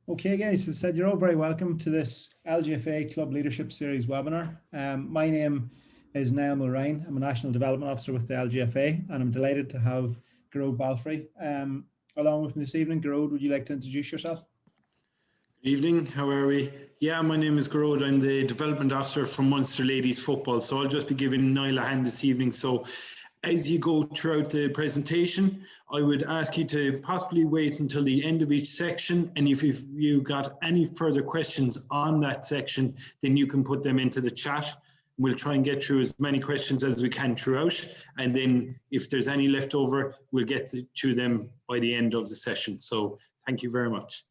Okay, guys, as I said, you're all very welcome to this LGFA Club Leadership Series webinar. My name is Niall Mulrine. I'm a National Development Officer with the LGFA, and I'm delighted to have Garode Balfrey along with me this evening. Garode, would you like to introduce yourself? Good evening, how are we? Yeah, my name is Garode. I'm the Development Officer for Munster Ladies Football, so I'll just be giving Niall a hand this evening. So as you go throughout the presentation, I would ask you to possibly wait until the end of each section, and if you got any further questions on that section, then you can put them into the chat. We'll try and get through as many questions as we can throughout, and then if there's any left over, we'll get to them by the end of the session. So thank you very much.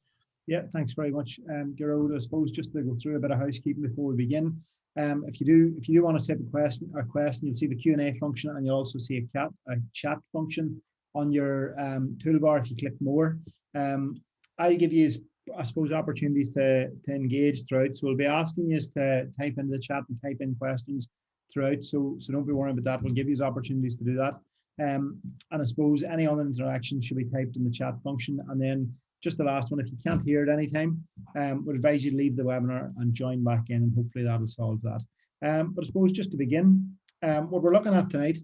Yeah, thanks very much, Garode. I suppose just to go through a bit of housekeeping before we begin. If you do want to type a question, you'll see the Q&A function, and you'll also see a chat function on your toolbar if you click more. I'll give you, I suppose, opportunities to engage throughout. So we'll be asking you to type into the chat and type in questions throughout. So don't be worried about that. We'll give you opportunities to do that. And I suppose any other interactions should be typed in the chat function. And then just the last one, if you can't hear at any time, would advise you to leave the webinar and join back in, and hopefully that'll solve that. But I suppose just to begin, what we're looking at tonight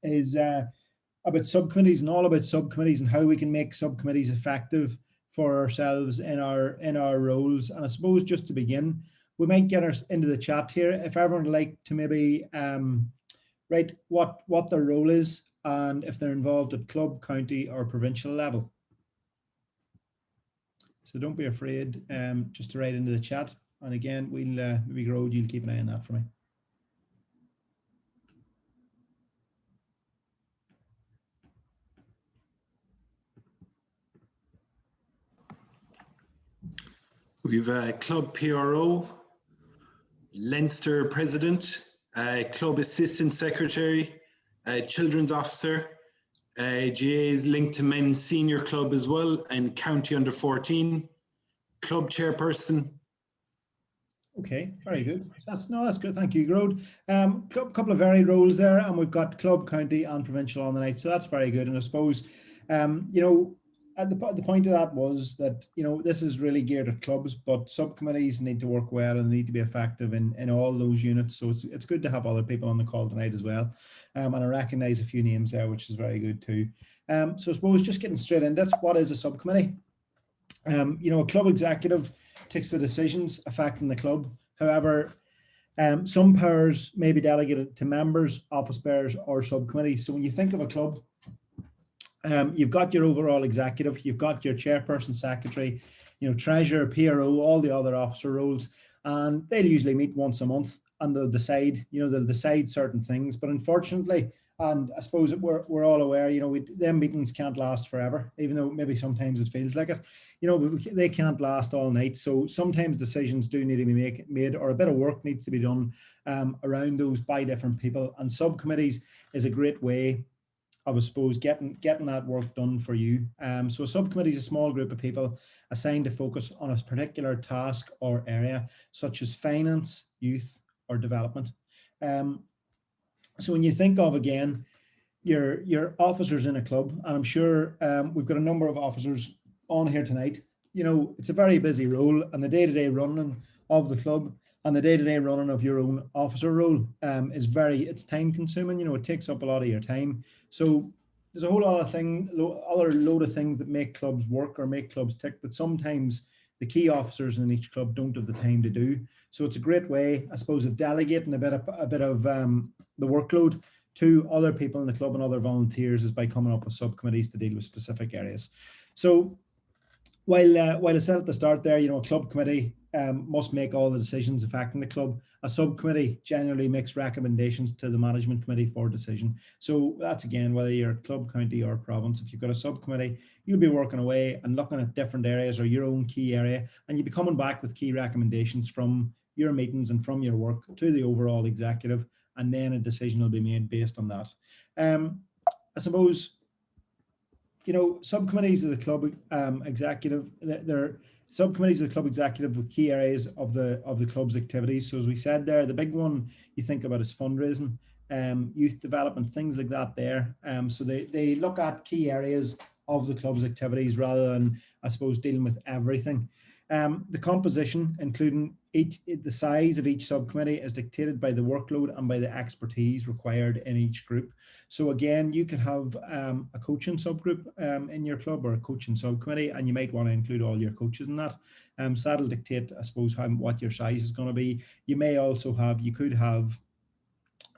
is about subcommittees and all about subcommittees and how we can make subcommittees effective for ourselves in our roles. And I suppose just to begin, we might get into the chat here. If everyone would like to maybe write what their role is and if they're involved at club, county or provincial level. So don't be afraid just to write into the chat. And again, we'll maybe Garode, you'll keep an eye on that for me. We've a club PRO, Leinster President, Club Assistant Secretary, Children's Officer, GA is linked to Men's Senior Club as well, and County Under 14, Club Chairperson. Okay, very good. That's good. Thank you, Garode. Couple of varied roles there, and we've got club, county, and provincial on the night. So that's very good. And I suppose, at the point of that was that this is really geared at clubs, but subcommittees need to work well and need to be effective in all those units. So it's good to have other people on the call tonight as well. And I recognise a few names there, which is very good too. So I suppose just getting straight into it, what is a subcommittee? A club executive takes the decisions affecting the club. However, some powers may be delegated to members, office bearers, or subcommittees. So when you think of a club, you've got your overall executive, you've got your chairperson, secretary, treasurer, PRO, all the other officer roles, and they'll usually meet once a month and they'll decide certain things. But unfortunately, and I suppose we're all aware, them meetings can't last forever, even though maybe sometimes it feels like it. They can't last all night. So sometimes decisions do need to be made, or a bit of work needs to be done around those by different people. And subcommittees is a great way of, I suppose, getting that work done for you. So a subcommittee is a small group of people assigned to focus on a particular task or area, such as finance, youth, or development. So when you think of, again, your officers in a club, and I'm sure we've got a number of officers on here tonight, it's a very busy role, and the day-to-day running of the club and the day-to-day running of your own officer role it's time consuming. It takes up a lot of your time. So there's a whole lot of other load of things that make clubs work or make clubs tick that sometimes the key officers in each club don't have the time to do. So it's a great way, I suppose, of delegating a bit of the workload to other people in the club and other volunteers is by coming up with subcommittees to deal with specific areas. So while I said at the start there, a club committee must make all the decisions affecting the club. A subcommittee generally makes recommendations to the management committee for decision. So that's, again, whether you're a club, county or province, if you've got a subcommittee, you'll be working away and looking at different areas or your own key area, and you'll be coming back with key recommendations from your meetings and from your work to the overall executive, and then a decision will be made based on that. I suppose, subcommittees of the club executive, they're subcommittees of the club executive with key areas of the club's activities. So as we said there, the big one you think about is fundraising, youth development, things like that there. So they look at key areas the club's activities rather than, I suppose, dealing with everything. The composition, including the size of each subcommittee, is dictated by the workload and by the expertise required in each group. So again, you could have a coaching subgroup in your club, or a coaching subcommittee, and you might want to include all your coaches in that. So that'll dictate, I suppose, what your size is going to be. You may also have, you could have,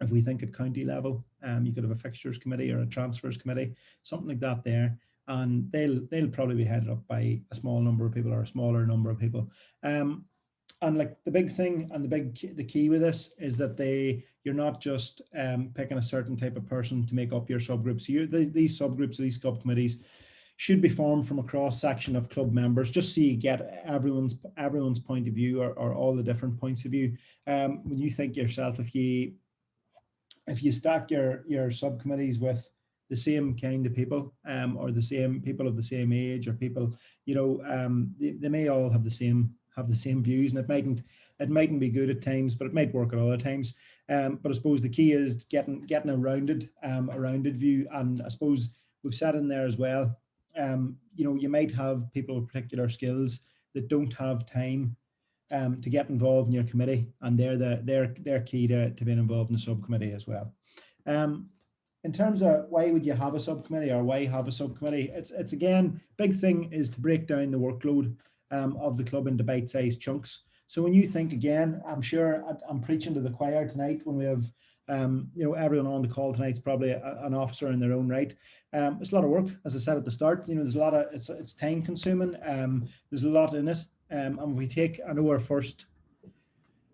if we think at county level, you could have a fixtures committee or a transfers committee, something like that there. And they'll probably be headed up by a small number of people or a smaller number of people. And like the big thing and the key with this is that you're not just picking a certain type of person to make up your subgroups. So these subgroups, these subcommittees, should be formed from a cross section of club members, just so you get everyone's point of view, or all the different points of view. When you think yourself, if you stack your subcommittees with the same kind of people, or the same people of the same age, or people, they may all have the same views, and it mightn't be good at times, but it might work at other times. But I suppose the key is getting a rounded view. And I suppose we've said in there as well, you might have people with particular skills that don't have time to get involved in your committee, and they're key to being involved in the subcommittee as well. In terms of why would you have a subcommittee, or why have a subcommittee, it's again, big thing is to break down the workload of the club into bite-sized chunks. So when you think, again, I'm sure I'm preaching to the choir tonight when we have everyone on the call tonight's probably an officer in their own right. It's a lot of work, as I said at the start. There's a lot of, it's time consuming. There's a lot in it. And we take, I know our first,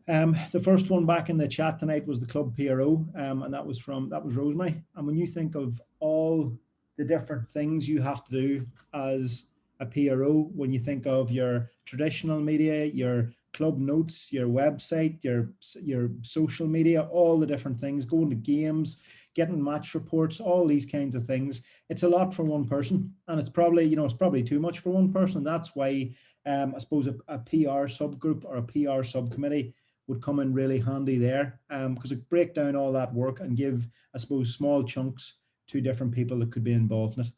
the first one back in the chat tonight was the club PRO, and that was Rosemary. And when you think of all the different things you have to do as a PRO, when you think of your traditional media, your club notes, your website, your social media, all the different things, going to games, getting match reports, all these kinds of things, it's a lot for one person, and it's probably too much for one person. That's why I suppose a PR subgroup or a PR subcommittee would come in really handy there, because it break down all that work and give, I suppose, small chunks to different people that could be involved in it.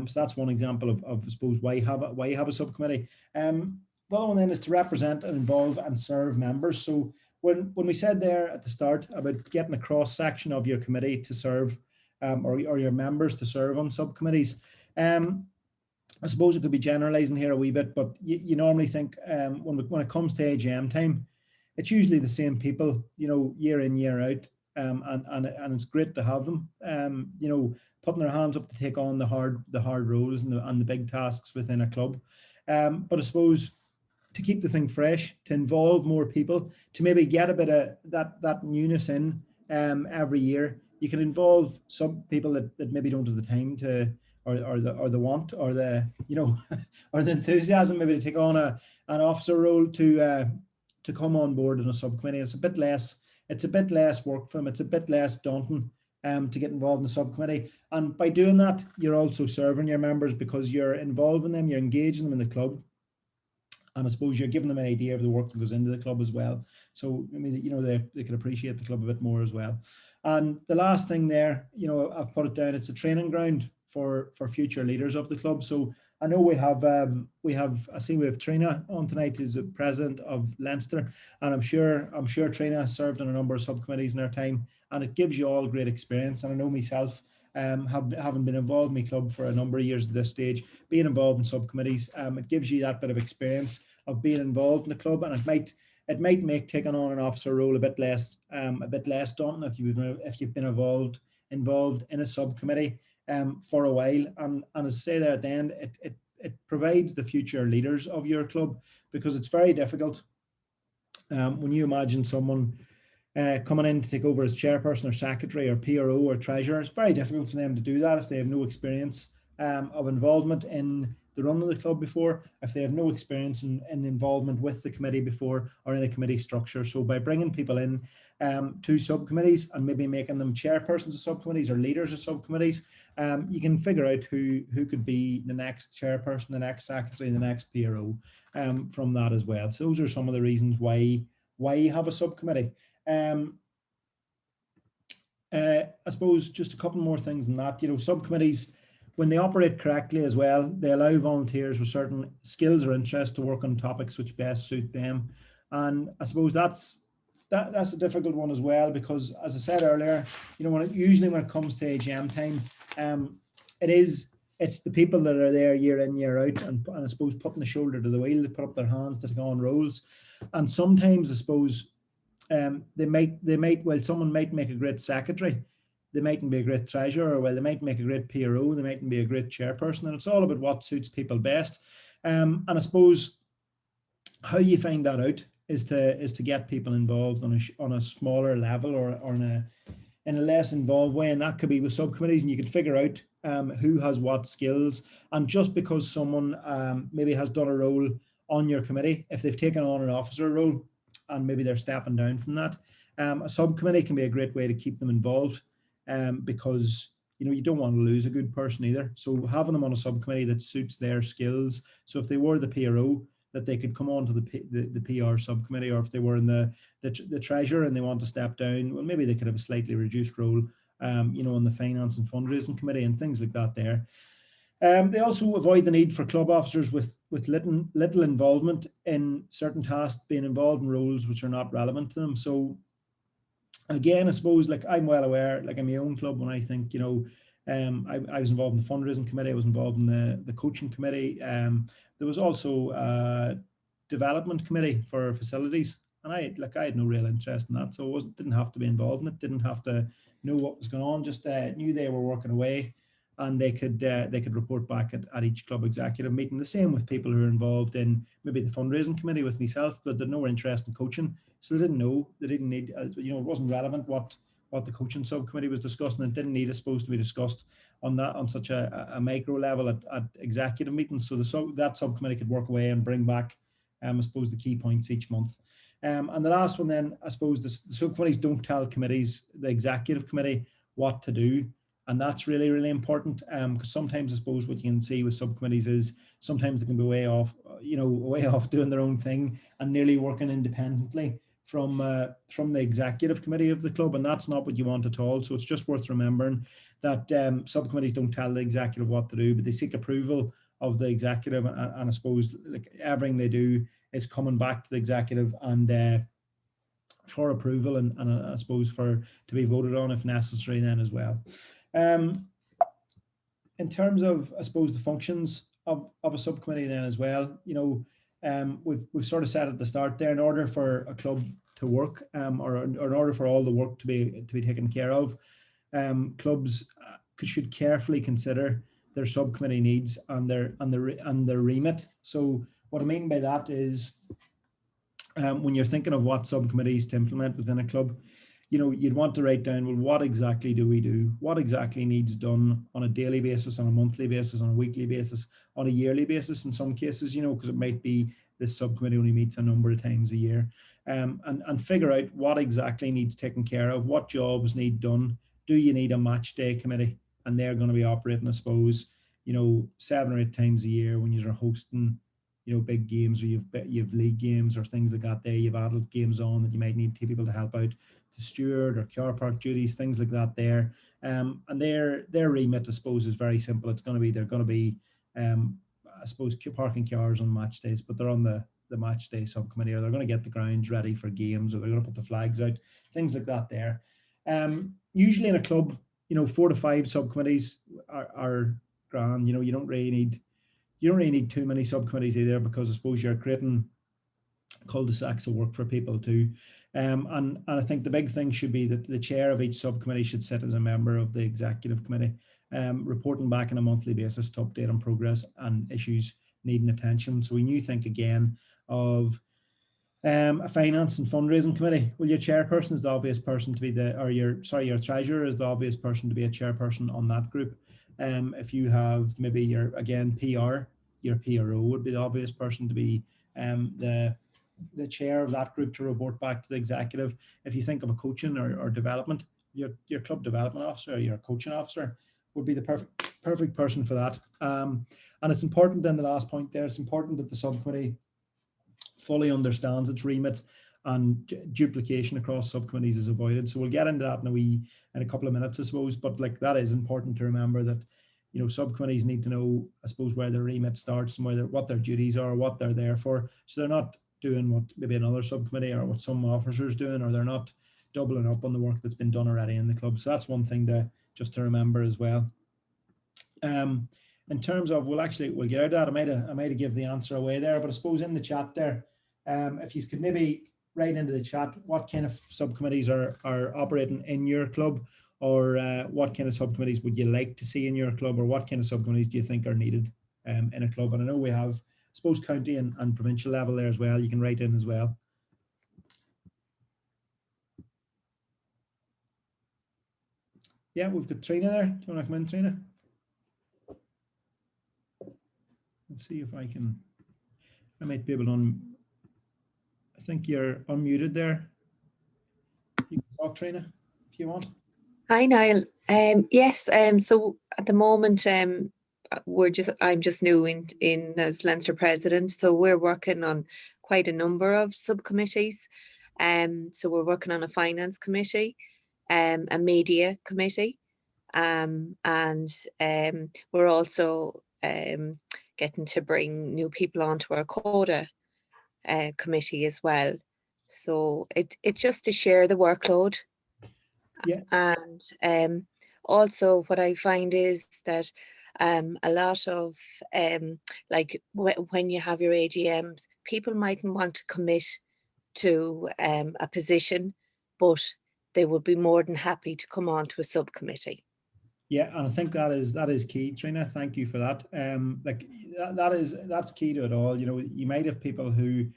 So that's one example of I suppose why you have a subcommittee. The other one then is to represent and involve and serve members. So when we said there at the start about getting a cross section of your committee to serve, or your members to serve on subcommittees, I suppose it could be generalizing here a wee bit, but you normally think when it comes to AGM time, it's usually the same people, year in, year out. And it's great to have them, putting their hands up to take on the hard roles and the big tasks within a club. But I suppose to keep the thing fresh, to involve more people, to maybe get a bit of that newness in every year, you can involve some people that maybe don't have the time to, or the want, or the or the enthusiasm maybe to take on an officer role to come on board in a subcommittee. It's a bit less work for them. It's a bit less daunting to get involved in a subcommittee. And by doing that, you're also serving your members, because you're involving them, you're engaging them in the club. And I suppose you're giving them an idea of the work that goes into the club as well. So, I mean, they can appreciate the club a bit more as well. And the last thing there, I've put it down, it's a training ground for future leaders of the club. So I know we have Trina on tonight, who's the president of Leinster, and I'm sure Trina has served on a number of subcommittees in her time, and it gives you all great experience. And I know myself, having been involved in my club for a number of years at this stage, being involved in subcommittees, it gives you that bit of experience of being involved in the club, and it might make taking on an officer role a bit less daunting if you've been involved in a subcommittee for a while. And as I say there at the end, it provides the future leaders of your club, because it's very difficult when you imagine someone coming in to take over as chairperson or secretary or PRO or treasurer. It's very difficult for them to do that if they have no experience of involvement in the run of the club before, if they have no experience in involvement with the committee before, or in a committee structure. So by bringing people in to subcommittees and maybe making them chairpersons of subcommittees or leaders of subcommittees, you can figure out who could be the next chairperson, the next secretary, the next PRO from that as well. So those are some of the reasons why you have a subcommittee. I suppose just a couple more things than that. Subcommittees, when they operate correctly as well, they allow volunteers with certain skills or interests to work on topics which best suit them. And I suppose that's a difficult one as well, because as I said earlier, usually when it comes to AGM time, it's the people that are there year in, year out, and I suppose putting the shoulder to the wheel, to put up their hands, to take on roles. And sometimes I suppose they might, well, someone might make a great secretary, they mightn't be a great treasurer, or well, they might make a great PRO, they mightn't be a great chairperson, and it's all about what suits people best. And I suppose how you find that out is to get people involved on a smaller level, or in a less involved way, and that could be with subcommittees, and you can figure out who has what skills. And just because someone maybe has done a role on your committee, if they've taken on an officer role and maybe they're stepping down from that, a subcommittee can be a great way to keep them involved, because you don't want to lose a good person either. So having them on a subcommittee that suits their skills. So if they were the PRO, that they could come on to the PR subcommittee, or if they were in the treasurer and they want to step down, well, maybe they could have a slightly reduced role, on the finance and fundraising committee and things like that there. They also avoid the need for club officers with little involvement in certain tasks, being involved in roles which are not relevant to them. So again, I suppose, like, I'm well aware, like in my own club, when I think, I was involved in the fundraising committee, I was involved in the coaching committee. There was also a development committee for facilities, and I had no real interest in that, so didn't have to be involved in it, didn't have to know what was going on, just knew they were working away, and they could report back at each club executive meeting. The same with people who are involved in maybe the fundraising committee with myself, but they'd no interest in coaching, so they didn't know, they didn't need, it wasn't relevant what the coaching subcommittee was discussing, and didn't need, supposed to be discussed on such a micro level at executive meetings. So that subcommittee could work away and bring back, I suppose, the key points each month. And the last one then, I suppose, the subcommittees don't tell committees, the executive committee, what to do. And that's really, really important, because sometimes I suppose what you can see with subcommittees is sometimes they can be way off doing their own thing and nearly working independently from the executive committee of the club, and that's not what you want at all. So it's just worth remembering that subcommittees don't tell the executive what to do, but they seek approval of the executive, and I suppose, like, everything they do is coming back to the executive and for approval, and I suppose to be voted on if necessary then as well. In terms of, I suppose, the functions of a subcommittee then as well, we've sort of said at the start there, in order for a club to work, or in order for all the work to be taken care of, clubs should carefully consider their subcommittee needs and their remit. So what I mean by that is, when you're thinking of what subcommittees to implement within a club, you'd want to write down, well, what exactly do we do? What exactly needs done on a daily basis, on a monthly basis, on a weekly basis, on a yearly basis in some cases, because it might be this subcommittee only meets a number of times a year, and figure out what exactly needs taken care of, what jobs need done. Do you need a match day committee? And they're going to be operating, I suppose, 7 or 8 times a year when you're hosting, big games, or you've league games or things like that there. You've adult games on that you might need people to help out, to steward or car park duties, things like that there. And their remit, I suppose, is very simple. They're going to be, I suppose, parking cars on match days, but they're on the match day subcommittee, or they're going to get the grounds ready for games, or they're going to put the flags out, things like that there. Usually in a club, 4 to 5 subcommittees are grand. You don't really need too many subcommittees either, because I suppose you're creating cul-de-sacs of work for people too. And I think the big thing should be that the chair of each subcommittee should sit as a member of the executive committee, reporting back on a monthly basis to update on progress and issues needing attention. So when you think again of a finance and fundraising committee, well, your chairperson is the obvious person to be your treasurer is the obvious person to be a chairperson on that group. If you have maybe your PR, your PRO would be the obvious person to be the chair of that group to report back to the executive. If you think of a coaching or development, your club development officer or your coaching officer would be the perfect person for that. And it's important, then the last point there, it's important that the subcommittee fully understands its remit and duplication across subcommittees is avoided. So we'll get into that in a couple of minutes, I suppose, but like, that is important to remember, that you know, subcommittees need to know, I suppose, where their remit starts and what their duties are, what they're there for. So they're not doing what maybe another subcommittee or what some officers doing, or they're not doubling up on the work that's been done already in the club. So that's one thing to just to remember as well. In terms of, we'll get out of that. I might have give the answer away there, but I suppose in the chat there, if you could maybe write into the chat what kind of subcommittees are operating in your club, or what kind of subcommittees would you like to see in your club, or what kind of subcommittees do you think are needed in a club? And I know we have, I suppose, county and provincial level there as well. You can write in as well. Yeah, we've got Trina there. Do you want to come in, Trina? Let's see if I might be able to, I think you're unmuted there. You can talk, Trina, if you want. Hi, Niall. Yes, so at the moment, I'm just new in as Leinster president, so we're working on quite a number of subcommittees. So we're working on a finance committee, a media committee, and we're also getting to bring new people onto our quota committee as well. So it's just to share the workload. Yeah. And also what I find is that a lot of like when you have your AGMs, people mightn't want to commit to a position, but they would be more than happy to come on to a subcommittee. Yeah, and I think that is key, Trina. Thank you for that. Like that's key to it all. You know, you might have people who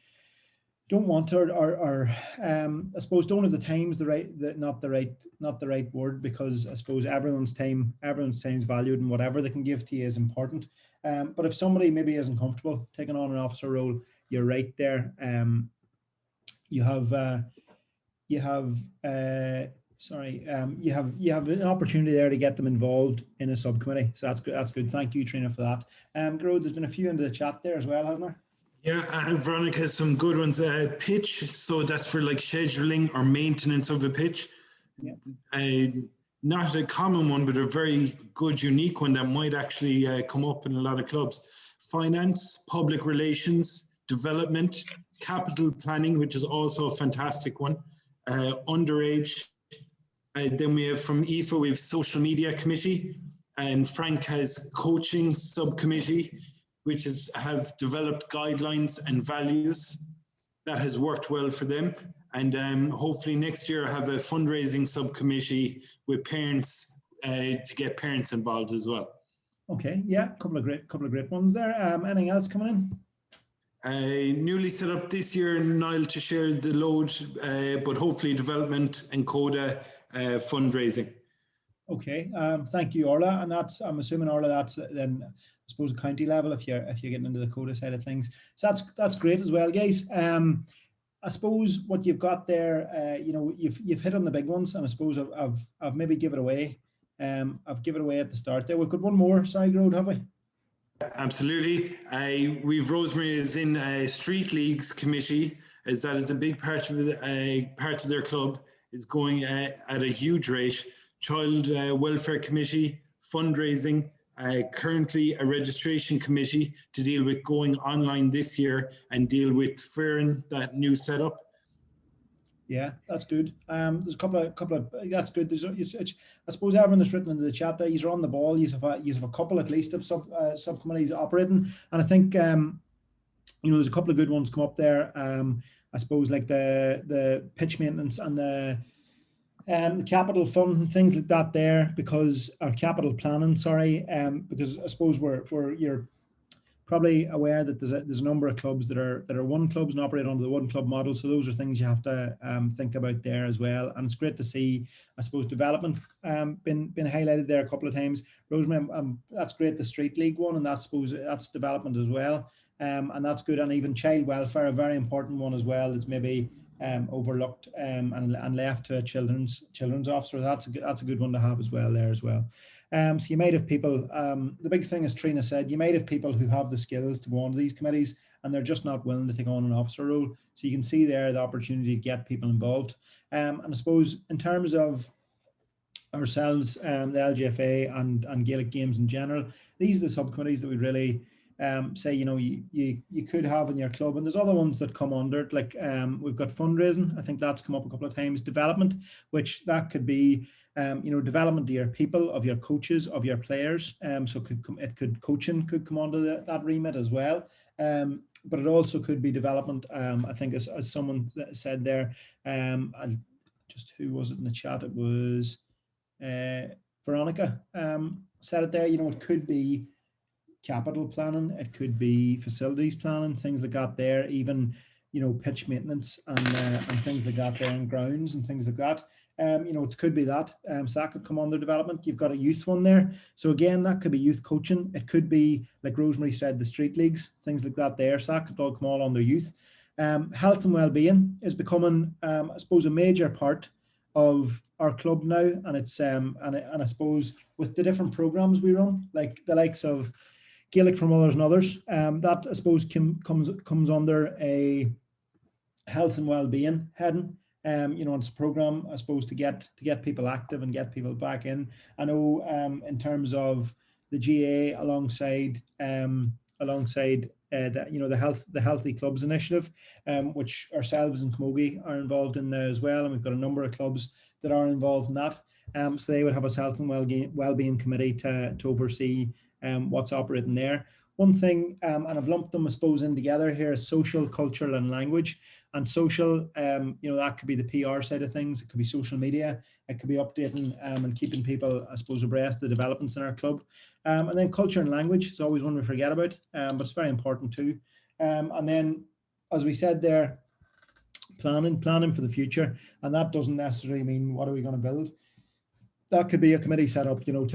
don't want to, or I suppose don't have the time's not the right word, because I suppose everyone's time is valued, and whatever they can give to you is important. But if somebody maybe isn't comfortable taking on an officer role, you're right there. You have an opportunity there to get them involved in a subcommittee. So that's good. Thank you, Trina, for that. Grode, there's been a few into the chat there as well, hasn't there? Yeah, and Veronica has some good ones. Pitch, so that's for like scheduling or maintenance of a pitch. Yeah. Not a common one, but a very good, unique one that might actually come up in a lot of clubs. Finance, public relations, development, capital planning, which is also a fantastic one. Underage. Then we have from IFA, we have social media committee, and Frank has coaching subcommittee, which have developed guidelines and values that has worked well for them. And hopefully next year I have a fundraising subcommittee with parents to get parents involved as well. Okay, yeah, couple of great ones there. Anything else coming in? Newly set up this year, Niall, to share the load, but hopefully development and CODA fundraising. Okay, thank you, Orla. And that's, I'm assuming, Orla, that's then, I suppose, a county level if you're getting into the CODA side of things. So that's great as well, guys. I suppose what you've got there, you know, you've hit on the big ones, and I suppose I've maybe give it away. I've given it away at the start there. We've got one more, sorry, Grode, have we? Absolutely. We've Rosemary is in a street leagues committee, as that is a big part of their club, is going at a huge rate. Child welfare committee, fundraising, currently a registration committee to deal with going online this year and deal with Fearing, that new setup. Yeah, that's good. There's a couple of that's good. I suppose everyone that's written into the chat there, you're on the ball. You have a couple at least of subcommittees operating, and I think you know, there's a couple of good ones come up there. I suppose like the pitch maintenance and the capital fund and things like that there, because our capital planning, sorry, because I suppose you're probably aware that there's a number of clubs that are one clubs and operate under the one club model. So those are things you have to think about there as well. And it's great to see, I suppose, development been highlighted there a couple of times. Rosemary, that's great, the street league one, and that's development as well. And that's good. And even child welfare, a very important one as well. That's maybe overlooked and left to a children's officer. That's a good one to have as well there as well. So you might have people, the big thing, as Trina said, you might have people who have the skills to go onto these committees and they're just not willing to take on an officer role. So you can see there the opportunity to get people involved. And I suppose in terms of ourselves, the LGFA and Gaelic games in general. These are the subcommittees that we really say, you know, you could have in your club. And there's other ones that come under it, like we've got fundraising. I think that's come up a couple of times. Development, which that could be, you know, development of your people, of your coaches, of your players. So coaching could come under that remit as well. But it also could be development. I think as someone said there, just who was it in the chat? It was Veronica said it there. You know, it could be capital planning, it could be facilities planning, things like that there, even, you know, pitch maintenance and things like that there, and grounds and things like that. You know, it could be that. So that could come under development. You've got a youth one there. So again, that could be youth coaching. It could be, like Rosemary said, the street leagues, things like that there. So that could all come all under youth. Health and well-being is becoming, I suppose, a major part of our club now. And it's and I suppose with the different programs we run, like the likes of Gaelic for Mothers and others, that I suppose comes under a health and well-being heading. You know, it's a program, I suppose, to get people active and get people back in. I know in terms of the GA alongside the, you know, the Healthy Clubs initiative, which ourselves and Camogie are involved in there as well, and we've got a number of clubs that are involved in that. So they would have a health and well-being committee to oversee what's operating there. One thing, and I've lumped them, I suppose, in together here, is social, cultural, and language. And social, you know, that could be the PR side of things. It could be social media. It could be updating and keeping people, I suppose, abreast of the developments in our club. And then culture and language is always one we forget about, but it's very important too. And then, as we said there, planning for the future. And that doesn't necessarily mean what are we going to build. That could be a committee set up, you know,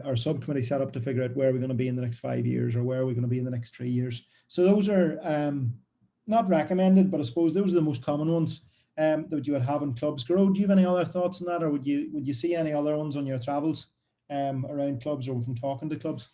or subcommittee set up to figure out where we're going to be in the next 5 years, or where are we going to be in the next 3 years. So those are not recommended, but I suppose those are the most common ones that you would have in clubs. Garo, do you have any other thoughts on that, or would you see any other ones on your travels around clubs or from talking to clubs?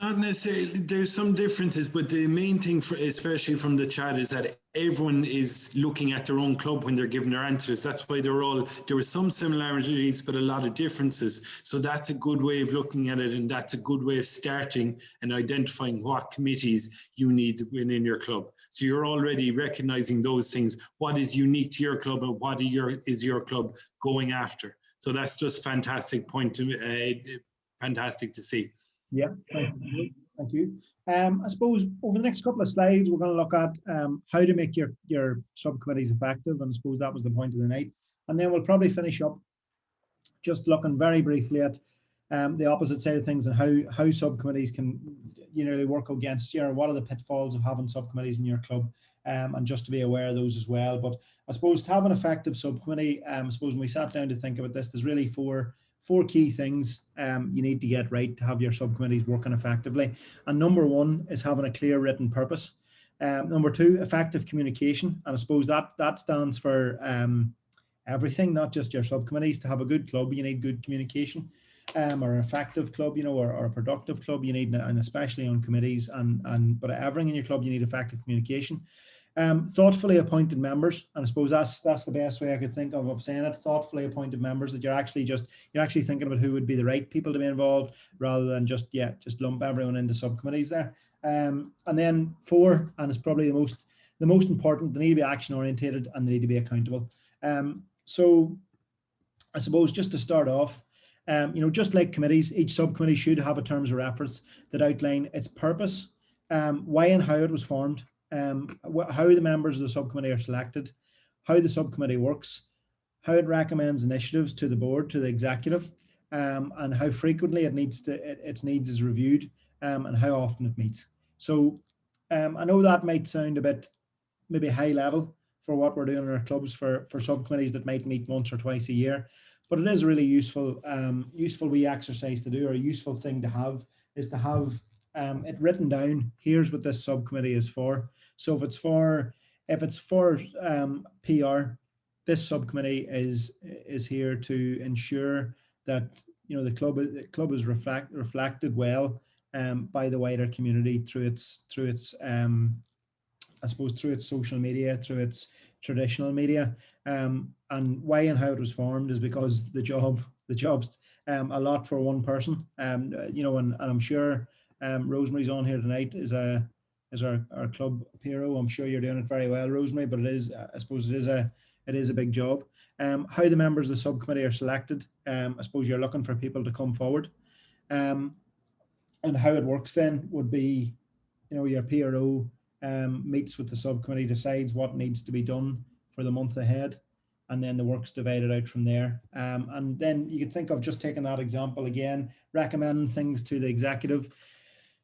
Not necessarily. There's some differences, but the main thing, especially from the chat, is that everyone is looking at their own club when they're giving their answers. That's why there were some similarities, but a lot of differences. So that's a good way of looking at it, and that's a good way of starting and identifying what committees you need within your club. So you're already recognizing those things. What is unique to your club, and what is your club going after? So that's just fantastic fantastic to see. Yeah, thank you. I suppose over the next couple of slides, we're going to look at how to make your subcommittees effective, and I suppose that was the point of the night. And then we'll probably finish up just looking very briefly at the opposite side of things, and how subcommittees can, you know, work against you, or what are the pitfalls of having subcommittees in your club, and just to be aware of those as well. But I suppose to have an effective subcommittee, I suppose when we sat down to think about this, there's really four key things you need to get right to have your subcommittees working effectively. And number one is having a clear written purpose. Number two, effective communication. And I suppose that stands for everything, not just your subcommittees. To have a good club, you need good communication, or an effective club, you know, or a productive club, you need, and especially on committees, but everything in your club, you need effective communication. Thoughtfully appointed members, and I suppose that's the best way I could think of saying it. Thoughtfully appointed members, that you're actually thinking about who would be the right people to be involved, rather than just lump everyone into subcommittees there. And then four, and it's probably the most important, they need to be action orientated, and they need to be accountable. So I suppose just to start off, you know, just like committees, each subcommittee should have a terms of reference that outline its purpose, why and how it was formed, how the members of the subcommittee are selected, how the subcommittee works, how it recommends initiatives to the board, to the executive, and how frequently its needs is reviewed, and how often it meets. So I know that might sound a bit maybe high level for what we're doing in our clubs for subcommittees that might meet once or twice a year, but it is a really useful wee exercise to do, or a useful thing to have, is to have it written down. Here's what this subcommittee is for. So if it's for PR, this subcommittee is here to ensure that, you know, the club is reflected well by the wider community through its I suppose through its social media, through its traditional media. And why and how it was formed is because the job's a lot for one person. You know, and I'm sure Rosemary's on here tonight is our club hero. I'm sure you're doing it very well, Rosemary, but it is, I suppose it is a big job. How the members of the subcommittee are selected, I suppose you're looking for people to come forward. And how it works then would be, you know, your PRO meets with the subcommittee, decides what needs to be done for the month ahead, and then the work's divided out from there. And then you could think of just taking that example again, recommending things to the executive.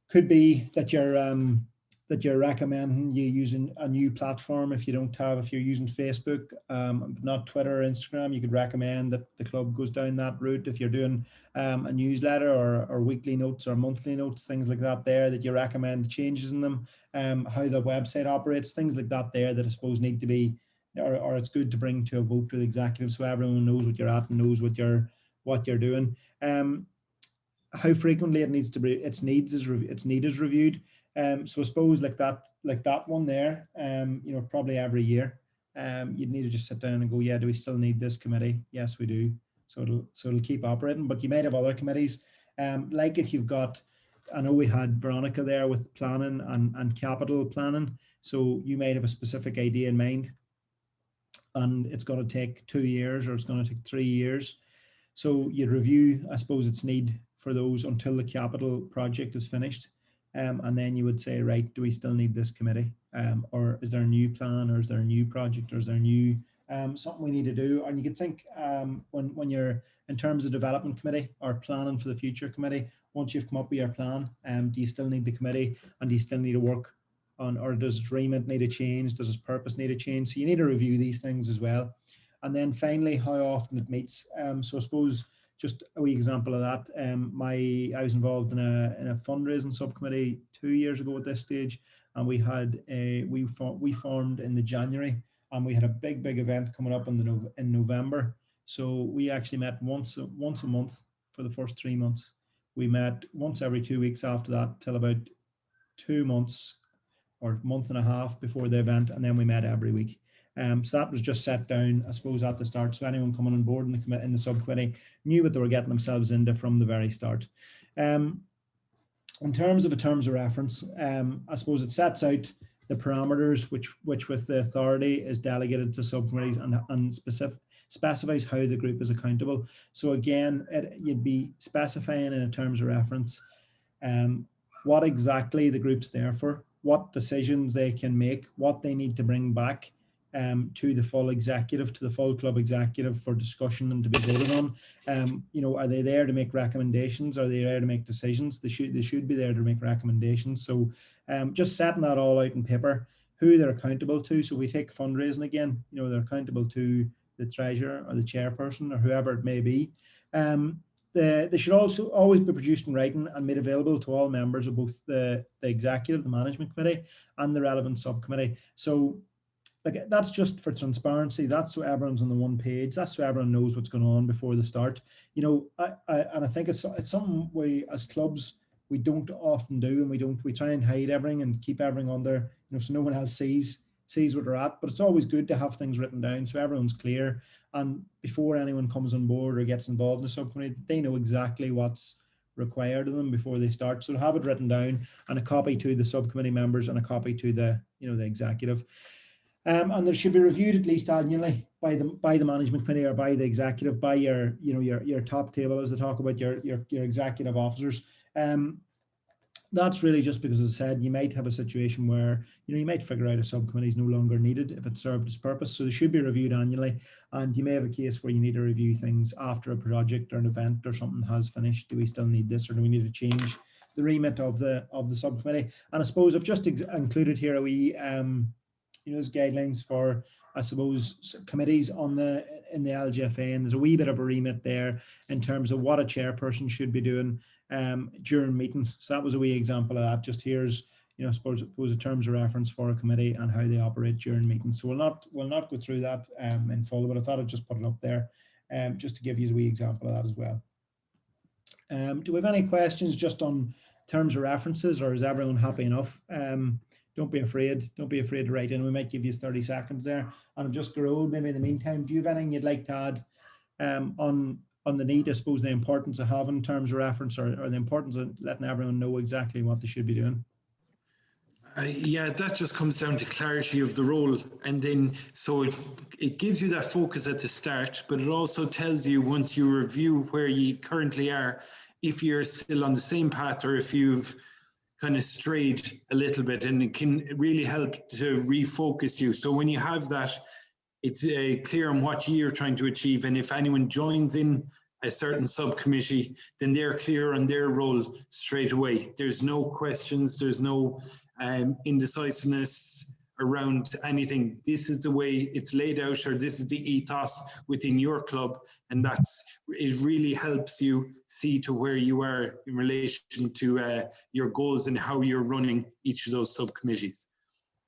Could be that you're recommending you using a new platform. If you're using Facebook, not Twitter or Instagram, you could recommend that the club goes down that route. If you're doing a newsletter or weekly notes or monthly notes, things like that there, that you recommend changes in them, how the website operates, things like that there that I suppose need to be, or it's good to bring to a vote to the executive so everyone knows what you're at and knows what you're doing. How frequently its need is reviewed. So I suppose like that one there, you know, probably every year, you'd need to just sit down and go, yeah, do we still need this committee? Yes, we do. So it'll keep operating. But you might have other committees, like if you've got, I know we had Veronica there with planning and capital planning. So you might have a specific idea in mind, and it's going to take 2 years or it's going to take 3 years. So you'd review, I suppose, its need for those until the capital project is finished. And then you would say, right, do we still need this committee? Or is there a new plan, or is there a new project, or is there a new something we need to do? And you could think when you're in terms of development committee or planning for the future committee, once you've come up with your plan, do you still need the committee, and do you still need to work on, or does its remit need to change? Does its purpose need to change? So you need to review these things as well. And then finally, how often it meets. So I suppose just a wee example of that. I was involved in a fundraising subcommittee 2 years ago at this stage, and we formed in the January, and we had a big event coming up in November. So we actually met once a month for the first 3 months. We met once every 2 weeks after that till about 2 months or month and a half before the event, and then we met every week. So that was just set down, I suppose, at the start. So anyone coming on board in the subcommittee knew what they were getting themselves into from the very start. In terms of reference, I suppose it sets out the parameters which with the authority is delegated to subcommittees, and specifies how the group is accountable. So again, you'd be specifying in a terms of reference what exactly the group's there for, what decisions they can make, what they need to bring back to the full executive, to the full club executive for discussion and to be voted on. You know, are they there to make recommendations? Are they there to make decisions? They should be there to make recommendations. So just setting that all out in paper, who they're accountable to. So we take fundraising again, you know, they're accountable to the treasurer or the chairperson or whoever it may be. They should also always be produced in writing and made available to all members of both the executive, the management committee, and the relevant subcommittee. So like, that's just for transparency. That's so everyone's on the one page. That's so everyone knows what's going on before the start. You know, I think it's something we as clubs we don't often do, and we try and hide everything and keep everything on there, you know, so no one else sees what they're at. But it's always good to have things written down so everyone's clear, and before anyone comes on board or gets involved in a subcommittee, they know exactly what's required of them before they start. So to have it written down, and a copy to the subcommittee members and a copy to the executive. And they should be reviewed at least annually by the management committee or by the executive, by your top table, as they talk about your executive officers. That's really just because, as I said, you might have a situation where you might figure out a subcommittee is no longer needed if it served its purpose. So they should be reviewed annually, and you may have a case where you need to review things after a project or an event or something has finished. Do we still need this, or do we need to change the remit of the subcommittee? And I suppose I've just included here a wee there's guidelines for, I suppose, committees in the LGFA, and there's a wee bit of a remit there in terms of what a chairperson should be doing during meetings. So that was a wee example of that. Just here's, I suppose a terms of reference for a committee and how they operate during meetings. So we'll not go through that in full, but I thought I'd just put it up there just to give you a wee example of that as well. Do we have any questions just on terms of references, or is everyone happy enough? don't be afraid. Don't be afraid to write in. We might give you 30 seconds there. And just Gerald, maybe in the meantime, do you have anything you'd like to add on the need, I suppose, the importance of having terms of reference, or the importance of letting everyone know exactly what they should be doing? Yeah, that just comes down to clarity of the role, and then so it gives you that focus at the start, but it also tells you, once you review where you currently are, if you're still on the same path or if you've kind of strayed a little bit, and it can really help to refocus you. So when you have that, it's clear on what you're trying to achieve, and if anyone joins in a certain subcommittee, then they're clear on their role straight away. There's no questions, there's no indecisiveness around anything. This is the way it's laid out, or this is the ethos within your club, and it really helps you see to where you are in relation to your goals and how you're running each of those subcommittees.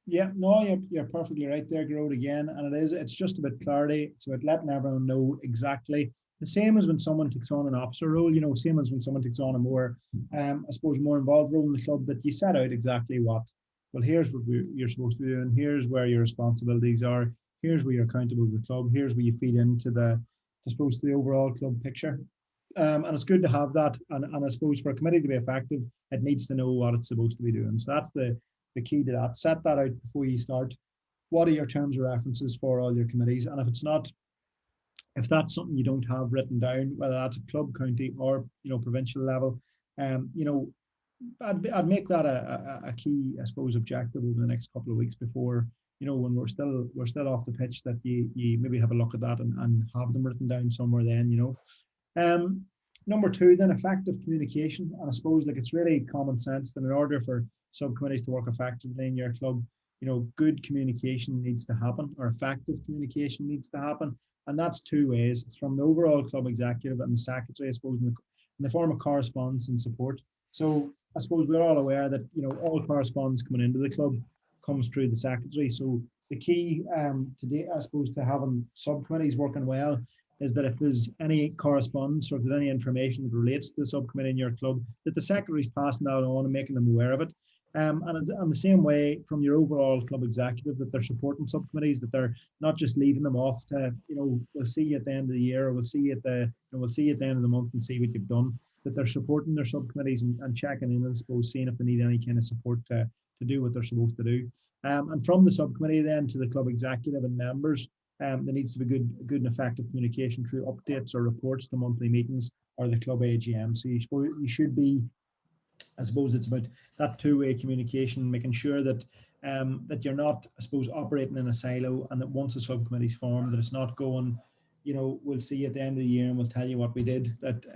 Yeah, no, you're perfectly right there, Gerard, again, and it's just about clarity. It's about letting everyone know exactly. The same as when someone takes on an officer role, same as when someone takes on a more, I suppose, more involved role in the club, that you set out exactly well, here's what you're supposed to do, and here's where your responsibilities are, here's where you're accountable to the club, here's where you feed into the overall club picture. And it's good to have that, and I suppose for a committee to be effective, it needs to know what it's supposed to be doing. So that's the key to that. Set that out before you start. What are your terms of references for all your committees? And if that's something you don't have written down, whether that's a club, county, or provincial level, I'd make that a key, I suppose, objective over the next couple of weeks before, when we're still off the pitch, that you maybe have a look at that and have them written down somewhere then. Number two, then, effective communication. And I suppose it's really common sense that in order for subcommittees to work effectively in your club, good communication needs to happen, or effective communication needs to happen. And that's two ways. It's from the overall club executive and the secretary, I suppose, in the form of correspondence and support. So I suppose we're all aware that, all correspondence coming into the club comes through the secretary. So the key today, I suppose, to having subcommittees working well is that if there's any correspondence or if there's any information that relates to the subcommittee in your club, that the secretary's passing that on and making them aware of it. And the same way from your overall club executive, that they're supporting subcommittees, that they're not just leaving them off to, we'll see you at the end of the year, or we'll see you at the end of the month and see what you've done. That they're supporting their subcommittees and checking in, I suppose, seeing if they need any kind of support to do what they're supposed to do. And from the subcommittee then to the club executive and members, there needs to be good and effective communication through updates or reports to monthly meetings or the club AGM. So you should be, I suppose, it's about that two-way communication, making sure that that you're not, I suppose, operating in a silo, and that once a subcommittee's formed, that it's not going, we'll see you at the end of the year and we'll tell you what we did. That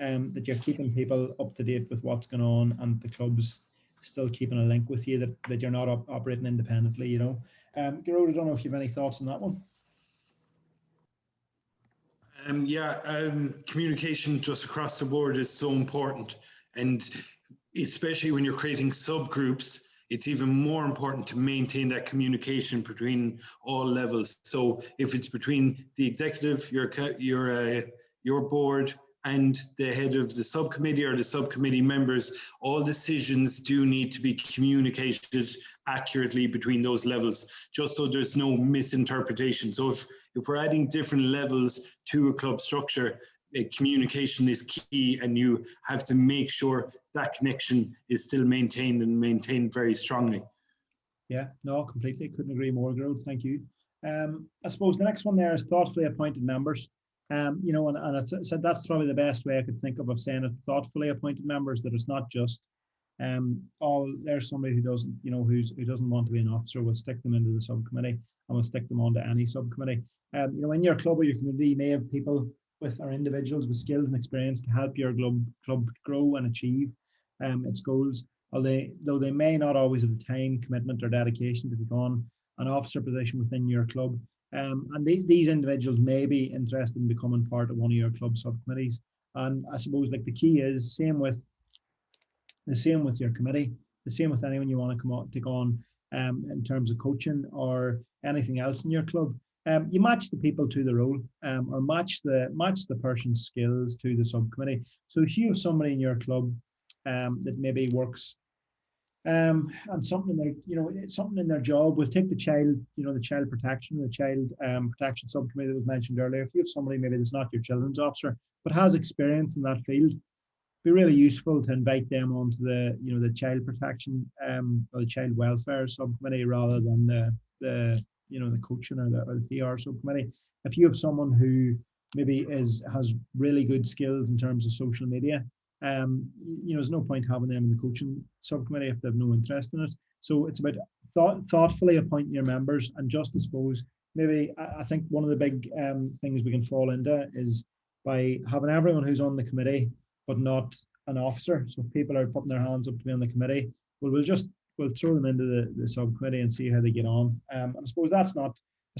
you're keeping people up to date with what's going on, and the club's still keeping a link with you, that you're not operating independently. Gerard, I don't know if you have any thoughts on that one. Communication just across the board is so important, and especially when you're creating subgroups, it's even more important to maintain that communication between all levels. So if it's between the executive, your board, and the head of the subcommittee or the subcommittee members, all decisions do need to be communicated accurately between those levels, just so there's no misinterpretation. So if we're adding different levels to a club structure, communication is key, and you have to make sure that connection is still maintained and maintained very strongly. Yeah, no, completely. Couldn't agree more, Gerard. Thank you. I suppose the next one there is thoughtfully appointed members. And I said that's probably the best way I could think of saying it. Thoughtfully appointed members, that it's not just there's somebody who doesn't, who doesn't want to be an officer, we'll stick them into the subcommittee, and we'll stick them onto any subcommittee. In your club or your community, you may have people or individuals with skills and experience to help your club grow and achieve its goals, though they may not always have the time, commitment, or dedication to take on an officer position within your club. And these individuals may be interested in becoming part of one of your club subcommittees. And I suppose the key is same with your committee, the same with anyone you want to take on in terms of coaching or anything else in your club. You match the people to the role, or match the person's skills to the subcommittee. So if you have somebody in your club that maybe works and something in their, it's something in their job. We'll take the child, the child protection, the child protection subcommittee that was mentioned earlier. If you have somebody maybe that's not your children's officer, but has experience in that field, be really useful to invite them onto the, the child protection or the child welfare subcommittee rather than the coaching or the PR subcommittee. If you have someone who maybe has really good skills in terms of social media, there's no point having them in the coaching subcommittee if they have no interest in it. So it's about thoughtfully appointing your members, and just, I suppose, maybe I think one of the big things we can fall into is by having everyone who's on the committee but not an officer. So if people are putting their hands up to be on the committee, we'll throw them into the subcommittee and see how they get on. And I suppose it's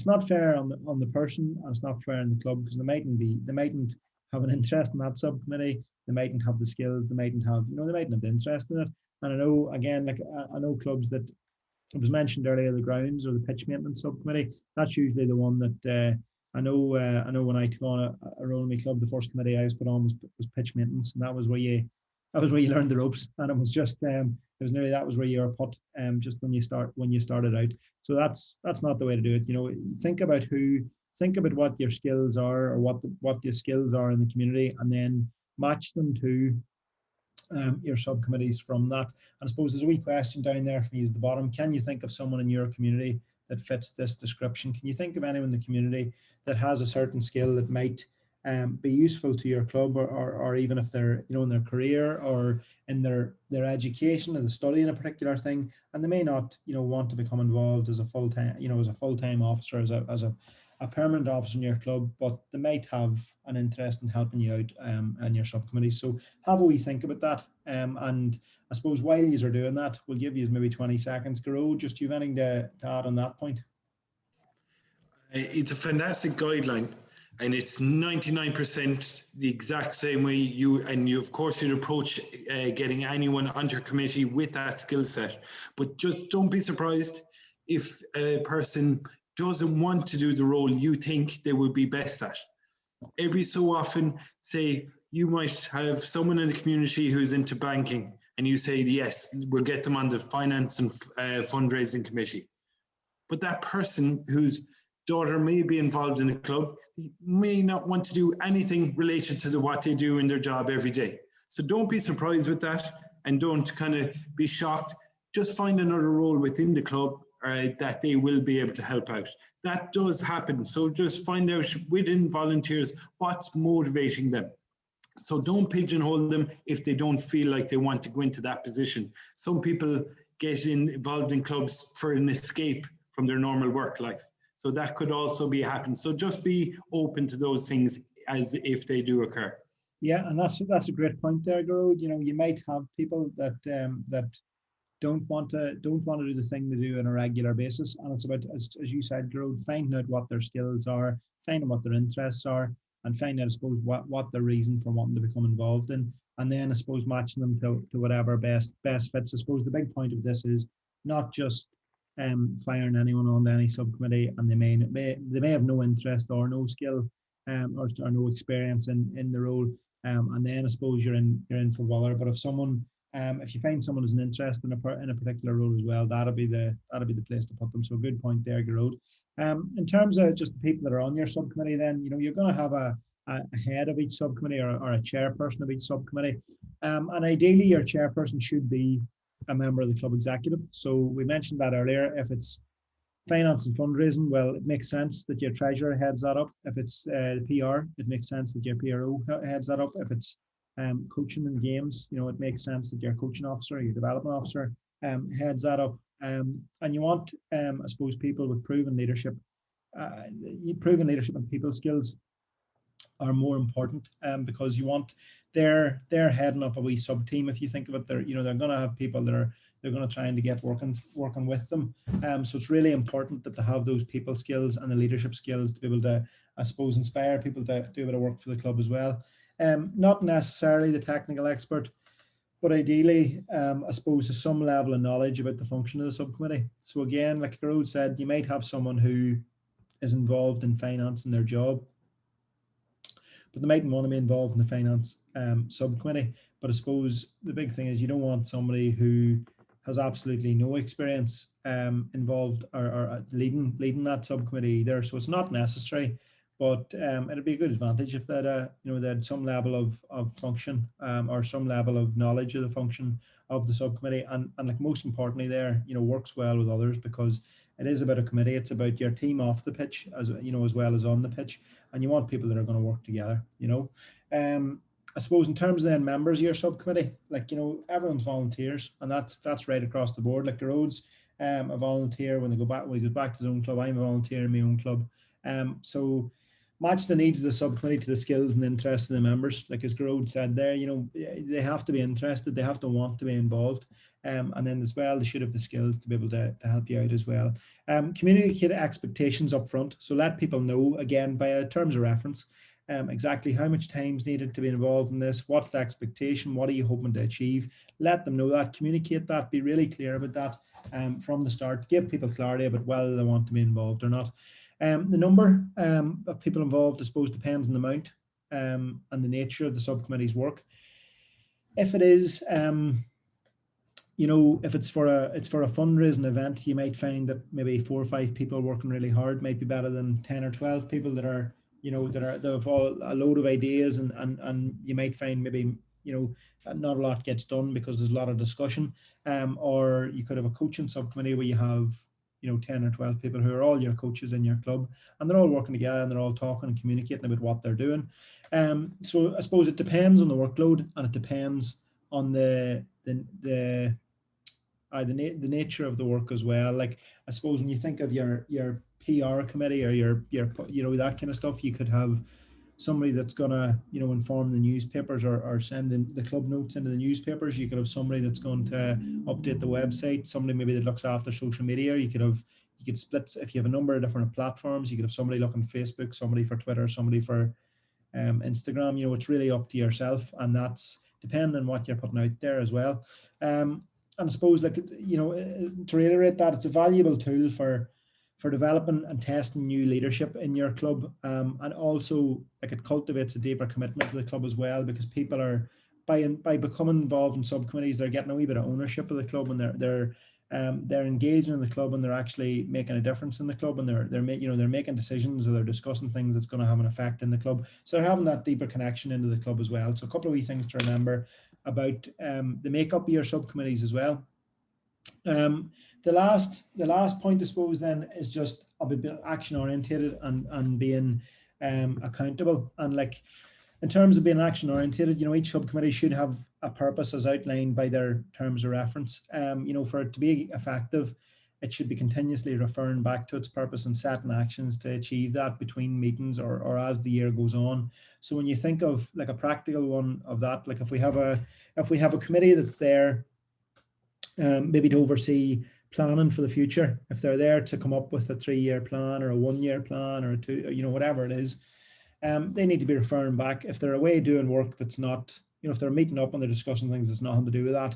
not fair on the person, and it's not fair in the club, because they mightn't have an interest in that subcommittee. They mightn't have the skills. They mightn't have the interest in it. And I know, again, like I know clubs that, it was mentioned earlier, the grounds or the pitch maintenance subcommittee. That's usually the one that I know when I took on a role in my club, the first committee I was put on was pitch maintenance, and that was where you learned the ropes, and it was just that was where you were put just when you started out. So that's not the way to do it. Think about what your skills are, or what the skills are in the community, and then match them to your subcommittees from that. And I suppose there's a wee question down there for you at the bottom. Can you think of someone in your community that fits this description? Can you think of anyone in the community that has a certain skill that might be useful to your club, or even if they're in their career or in their education, or the study in a particular thing, and they may not want to become involved as a full-time officer, as a permanent officer in your club, but they might have an interest in helping you out in your subcommittee. So have a wee think about that, and I suppose while you are doing that, we'll give you maybe 20 seconds. Garrod, just you have anything to add on that point? It's a fantastic guideline, and it's 99% the exact same way you of course you'd approach getting anyone onto your committee with that skill set. But just don't be surprised if a person doesn't want to do the role you think they would be best at. Every so often, say you might have someone in the community who's into banking, and you say, yes, we'll get them on the finance and fundraising committee. But that person whose daughter may be involved in a club may not want to do anything related to what they do in their job every day. So don't be surprised with that, and don't kind of be shocked. Just find another role within the club that they will be able to help out. That does happen. So just find out within volunteers what's motivating them. So don't pigeonhole them if they don't feel like they want to go into that position. Some people get involved in clubs for an escape from their normal work life. So that could also be happening. So just be open to those things as if they do occur. Yeah, and that's a great point there, Garrod. You might have people that don't want to do the thing they do on a regular basis, and it's about, as you said, Garrod, finding out what their skills are, finding what their interests are, and finding out, I suppose, what their reason for wanting to become involved in, and then I suppose matching them to whatever best fits. I suppose the big point of this is not just firing anyone on any subcommittee, and they may have no interest or no skill or no experience in the role, and then I suppose you're in for bother. But if you find someone who's an interest in a particular role as well, that'll be the place to put them. So good point there, Garrod. In terms of just the people that are on your subcommittee, then you're going to have a head of each subcommittee, or a chairperson of each subcommittee, and ideally your chairperson should be a member of the club executive. So we mentioned that earlier. If it's finance and fundraising, well, it makes sense that your treasurer heads that up. If it's PR, it makes sense that your PRO heads that up. If it's coaching and games, it makes sense that your coaching officer, your development officer heads that up. And you want, I suppose, people with proven leadership and people skills are more important, because you want they're heading up a wee sub team. If you think of it, they're going to have people that they're going to try and get working with them. So it's really important that they have those people skills and the leadership skills to be able to, I suppose, inspire people to do a bit of work for the club as well. Not necessarily the technical expert, but ideally, I suppose, to some level of knowledge about the function of the subcommittee. So again, like Garrod said, you might have someone who is involved in finance in their job, but they mightn't want to be involved in the finance subcommittee. But I suppose the big thing is you don't want somebody who has absolutely no experience involved or leading that subcommittee either. So it's not necessary, but it'd be a good advantage if that they had some level of function or some level of knowledge of the function of the subcommittee, and like most importantly there, works well with others, because it is about a committee. It's about your team off the pitch as well as on the pitch, and you want people that are going to work together. I suppose in terms of then members of your subcommittee, like everyone's volunteers, and that's right across the board. Like Roads, a volunteer when he goes back to his own club. I'm a volunteer in my own club. So match the needs of the subcommittee to the skills and interests of the members. Like as Gerard said there, they have to be interested, they have to want to be involved. And then as well, they should have the skills to be able to help you out as well. Communicate expectations up front. So let people know, again, by terms of reference, exactly how much time is needed to be involved in this. What's the expectation? What are you hoping to achieve? Let them know that, communicate that, be really clear about that from the start. Give people clarity about whether they want to be involved or not. The number of people involved, I suppose, depends on the amount and the nature of the subcommittee's work. If it is, if it's for a fundraising event, you might find that maybe 4 or 5 people working really hard might be better than 10 or 12 people that are, that have all a load of ideas, and you might find maybe, not a lot gets done because there's a lot of discussion. Or you could have a coaching subcommittee where you have 10 or 12 people who are all your coaches in your club, and they're all working together and they're all talking and communicating about what they're doing. So I suppose it depends on the workload, and it depends on the nature of the work as well. Like I suppose when you think of your PR committee or your that kind of stuff, you could have somebody that's gonna inform the newspapers or send in the club notes into the newspapers. You could have somebody that's going to update the website, somebody maybe that looks after social media. You could split, if you have a number of different platforms, you could have somebody looking Facebook, somebody for Twitter, somebody for Instagram. It's really up to yourself, and that's depending on what you're putting out there as well. And I suppose, like, to reiterate that, it's a valuable tool for developing and testing new leadership in your club, and also like it cultivates a deeper commitment to the club as well, because people are by becoming involved in subcommittees, they're getting a wee bit of ownership of the club, and they're engaging in the club, and they're actually making a difference in the club, and they're making decisions, or they're discussing things that's going to have an effect in the club. So they're having that deeper connection into the club as well. So a couple of wee things to remember about the makeup of your subcommittees as well. The last point, I suppose, then is just a bit action orientated and being accountable. And like in terms of being action orientated, each subcommittee should have a purpose as outlined by their terms of reference. For it to be effective, it should be continuously referring back to its purpose and setting actions to achieve that between meetings or as the year goes on. So when you think of like a practical one of that, like if we have a committee that's there maybe to oversee planning for the future, if they're there to come up with a 3-year plan or a 1-year plan or a 2, whatever it is, they need to be referring back. If they're away doing work that's not, if they're meeting up and they're discussing things that's nothing to do with that,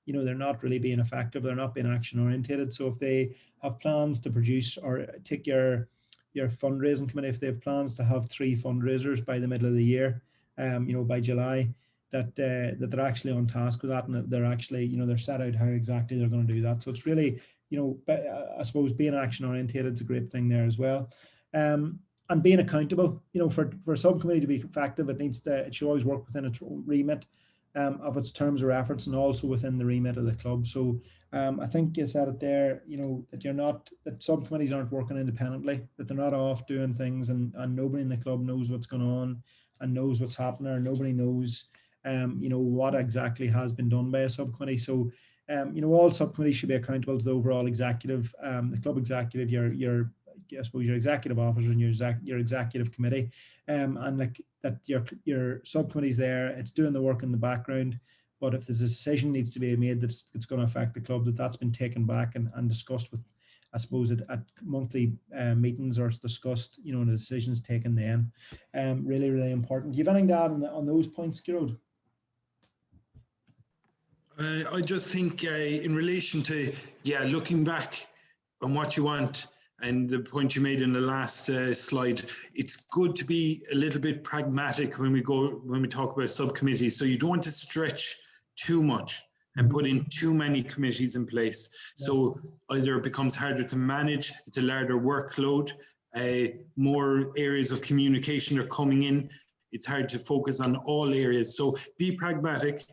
they're not really being effective, they're not being action oriented. So if they have plans to produce, or take your fundraising committee, if they have plans to have 3 fundraisers by the middle of the year, by July, that they're actually on task with that, and that they're actually, they're set out how exactly they're going to do that. So it's really, I suppose being action oriented is a great thing there as well. And being accountable, for a subcommittee to be effective, it should always work within its remit of its terms of reference, and also within the remit of the club. So I think you said it there, that subcommittees aren't working independently, that they're not off doing things, and nobody in the club knows what's going on and knows what's happening, or nobody knows what exactly has been done by a subcommittee. So all subcommittees should be accountable to the overall executive, the club executive, your I suppose your executive officer and your executive committee, and like that your subcommittee's there, it's doing the work in the background, but if there's a decision needs to be made that's going to affect the club, that's been taken back and discussed with, I suppose, at monthly meetings, or it's discussed, and the decisions taken then. Really, really important. Do you have anything to add on those points, Gerard? I just think in relation to, looking back on what you want, and the point you made in the last slide, it's good to be a little bit pragmatic when we talk about subcommittees. So you don't want to stretch too much. and put in too many committees in place. So either it becomes harder to manage, it's a larger workload, more areas of communication are coming in, it's hard to focus on all areas. So be pragmatic,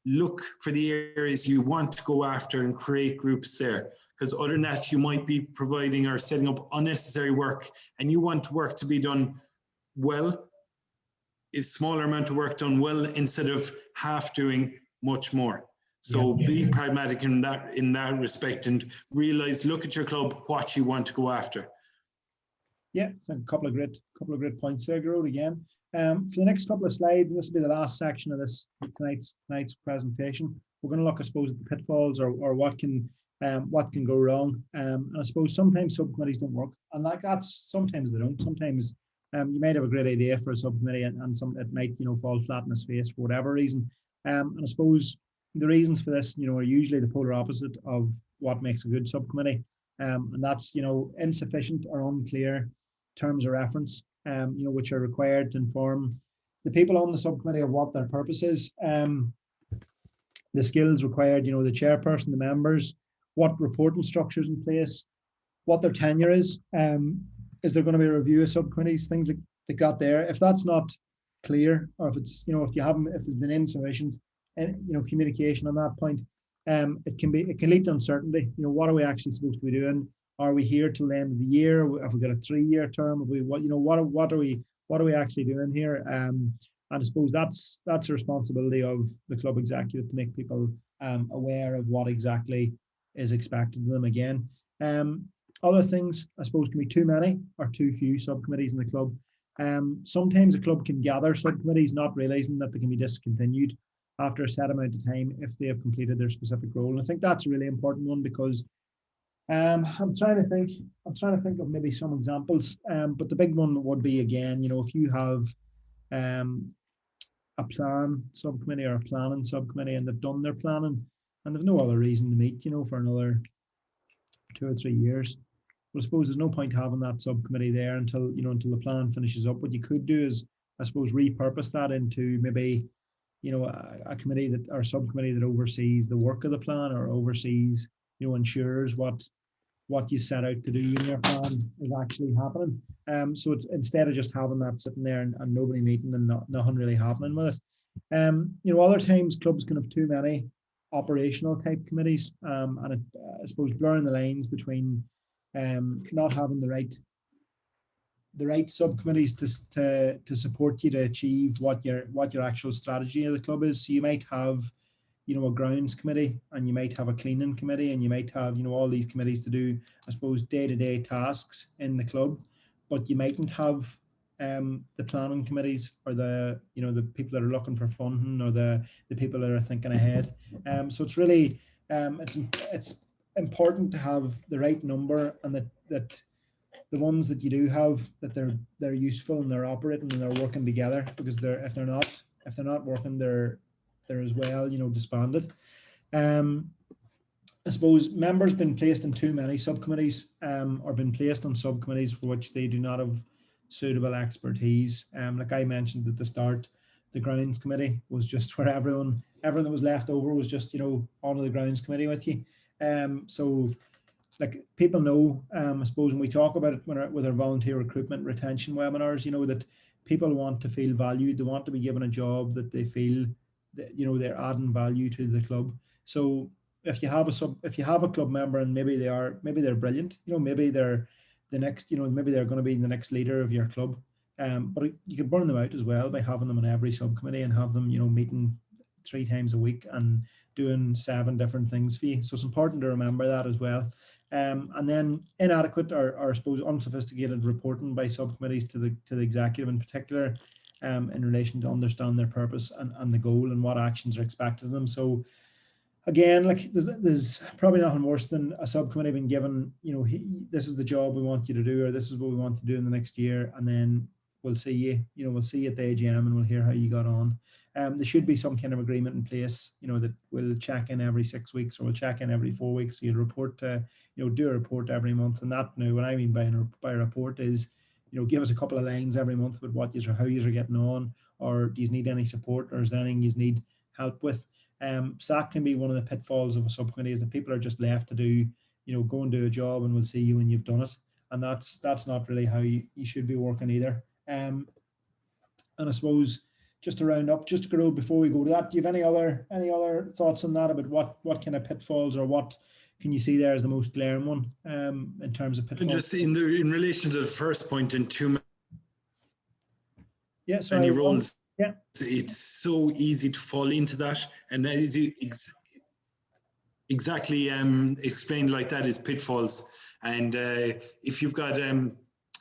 look for the areas you want to go after and create groups there. Because other than that, you might be providing or setting up unnecessary work, and you want work to be done well, a smaller amount of work done well instead of half doing much more. So be pragmatic in that respect, and realize, look at your club, what you want to go after. Yeah, a couple of great points there, Gerard, again. For the next couple of slides, and this will be the last section of this tonight's presentation, we're going to look, I suppose, at the pitfalls or what can go wrong. And I suppose sometimes subcommittees don't work, and sometimes they don't. Sometimes you might have a great idea for a subcommittee, and it might fall flat in its face for whatever reason. And I suppose the reasons for this are usually the polar opposite of what makes a good subcommittee, and that's insufficient or unclear terms of reference, which are required to inform the people on the subcommittee of what their purpose is, the skills required, the chairperson, the members, what reporting structures in place, what their tenure is there going to be a review of subcommittees, things like that there. If that's not clear, or if it's, if there's been insufficient, communication on that point, it can lead to uncertainty. What are we actually supposed to be doing? Are we here till the end of the year? Have we got a 3-year term? Have we, what are we actually doing here? And I suppose that's a responsibility of the club executive to make people aware of what exactly is expected of them. Again, other things, I suppose, can be too many or too few subcommittees in the club. Sometimes a club can gather subcommittees, not realizing that they can be discontinued after a set amount of time if they have completed their specific role. And I think that's a really important one, because I'm trying to think of maybe some examples, but the big one would be, again, if you have a plan subcommittee or a planning subcommittee, and they've done their planning and they've no other reason to meet, for another 2 or 3 years. Well, I suppose there's no point having that subcommittee there until the plan finishes up. What you could do is, I suppose, repurpose that into maybe, a committee or subcommittee that oversees the work of the plan, or oversees, ensures what you set out to do in your plan is actually happening. So it's, instead of just having that sitting there and nobody meeting and nothing really happening with it. Other times clubs can have too many operational type committees, and it, I suppose, blurring the lines between not having the right subcommittees to support you to achieve what your actual strategy of the club is. So you might have a grounds committee, and you might have a cleaning committee, and you might have all these committees to do, I suppose, day-to-day tasks in the club, but you mightn't have the planning committees, or the the people that are looking for funding, or the people that are thinking ahead. So it's really it's important to have the right number, and that the ones that you do have, that they're useful and they're operating and they're working together, because if they're not working, they're as well disbanded. I suppose members been placed in too many subcommittees, or been placed on subcommittees for which they do not have suitable expertise. Like I mentioned at the start, the grounds committee was just where everyone that was left over was just onto the grounds committee with you. So like, people know, I suppose, when we talk about it with our volunteer recruitment retention webinars, that people want to feel valued. They want to be given a job that they feel that they're adding value to the club. So if you have a club member, and maybe they're brilliant, maybe they're the next, maybe they're going to be the next leader of your club, but you can burn them out as well by having them in every subcommittee and have them meeting 3 times a week and doing 7 different things for you. So it's important to remember that as well. And then inadequate or I suppose unsophisticated reporting by subcommittees to the executive in particular, in relation to understand their purpose and the goal and what actions are expected of them. So again, like, there's probably nothing worse than a subcommittee being given, this is the job we want you to do, or this is what we want to do in the next year, and then we'll see you at the AGM and we'll hear how you got on. There should be some kind of agreement in place, that we'll check in every 6 weeks, or we'll check in every 4 weeks. So you'll report to, do a report every month. And that, what I mean by a report is, give us a couple of lines every month about how you are getting on, or do you need any support, or is there anything you need help with? So that can be one of the pitfalls of a subcommittee, is that people are just left to do, go and do a job and we'll see you when you've done it. And that's not really how you should be working either. And I suppose just to round up, just to go before we go to that, do you have any other thoughts on that, about what kind of pitfalls, or what can you see there as the most glaring one in terms of pitfalls? Just in relation to the first point, in too many many roles, yeah, it's so easy to fall into that, and as you exactly explained like that, is pitfalls. And if you've got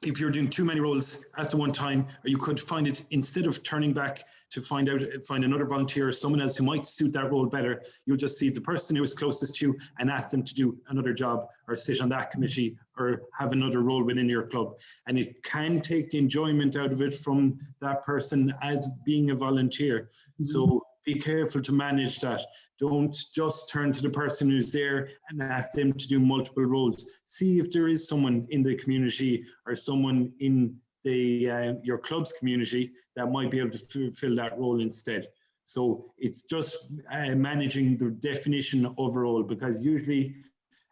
if you're doing too many roles at the one time, or you could find it, instead of turning back to find another volunteer or someone else who might suit that role better, you'll just see the person who is closest to you and ask them to do another job, or sit on that committee, or have another role within your club. And it can take the enjoyment out of it from that person as being a volunteer. Mm-hmm. So be careful to manage that. Don't just turn to the person who's there and ask them to do multiple roles. See if there is someone in the community, or someone in the your club's community, that might be able to fill that role instead. So it's just managing the definition of a role, because usually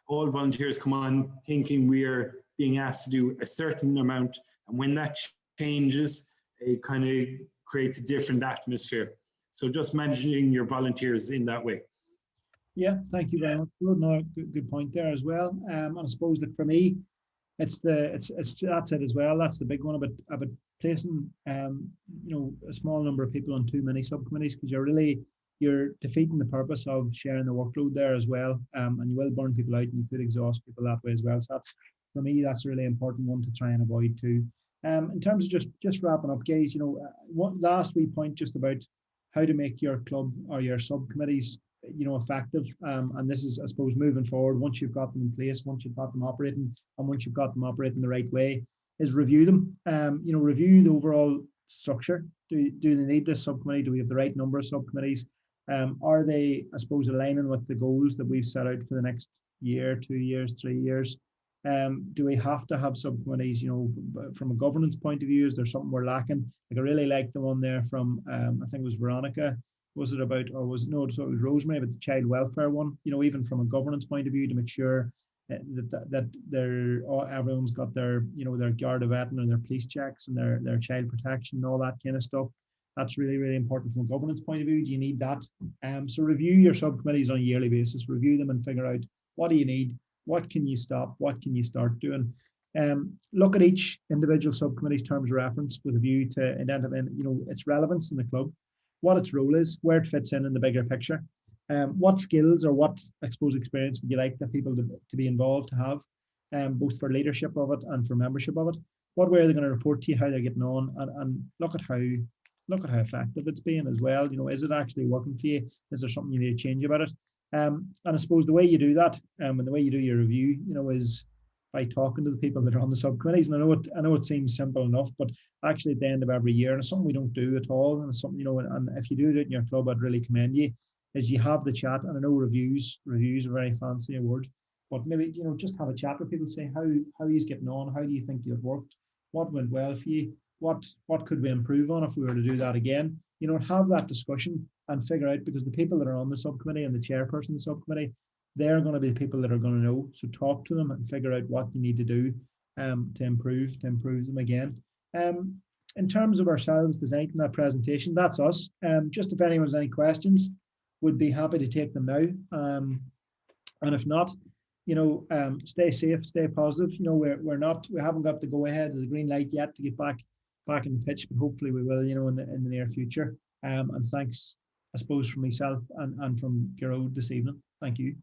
all volunteers come on thinking we are being asked to do a certain amount, and when that changes, it kind of creates a different atmosphere. So just managing your volunteers in that way. Yeah, thank you very much. No, good point there as well. And I suppose that for me, it's that's it as well. That's the big one about placing a small number of people on too many subcommittees, because you're defeating the purpose of sharing the workload there as well. And you will burn people out, and you could exhaust people that way as well. So that's, for me, that's a really important one to try and avoid too. In terms of just wrapping up, guys, one last wee point just about how to make your club or your subcommittees effective. And this is, I suppose, moving forward, once you've got them in place, once you've got them operating, and once you've got them operating the right way, is review them. Review the overall structure. Do they need this subcommittee? Do we have the right number of subcommittees? Are they, I suppose, aligning with the goals that we've set out for the next year, 2 years, 3 years? Do we have to have subcommittees, from a governance point of view? Is there something we're lacking? Like, I really like the one there from, I think it was Veronica. Was it about, or was it, no, so it was Rosemary, about the child welfare one, even from a governance point of view, to make sure that everyone's got their, their Garda vetting and their police checks and their child protection and all that kind of stuff. That's really, really important from a governance point of view. Do you need that? So review your subcommittees on a yearly basis, review them and figure out, what do you need? What can you stop? What can you start doing? Look at each individual subcommittee's terms of reference with a view to identifying, its relevance in the club, what its role is, where it fits in the bigger picture. What skills or what, I suppose, experience would you like the people to be involved to have, both for leadership of it and for membership of it? What way are they going to report to you, how they're getting on, and look at how effective it's being as well. Is it actually working for you? Is there something you need to change about it? And I suppose the way you do that, and the way you do your review, is by talking to the people that are on the subcommittees. And I know it seems simple enough, but actually at the end of every year, and it's something we don't do at all, and it's something, and if you do it in your club, I'd really commend you, is you have the chat. And I know reviews are a very fancy word, but maybe, just have a chat with people, say how he's getting on, how do you think you've worked, what went well for you, what could we improve on if we were to do that again, have that discussion and figure out, because the people that are on the subcommittee and the chairperson of the subcommittee, they're going to be the people that are going to know. So talk to them and figure out what you need to do to improve them again. In terms of ourselves tonight in that presentation, that's us. Just if anyone has any questions, would be happy to take them now. And if not, stay safe, stay positive. We haven't got the go ahead of the green light yet to get back in the pitch, but hopefully we will, in the near future. And thanks, I suppose, from myself and from Gerard this evening. Thank you.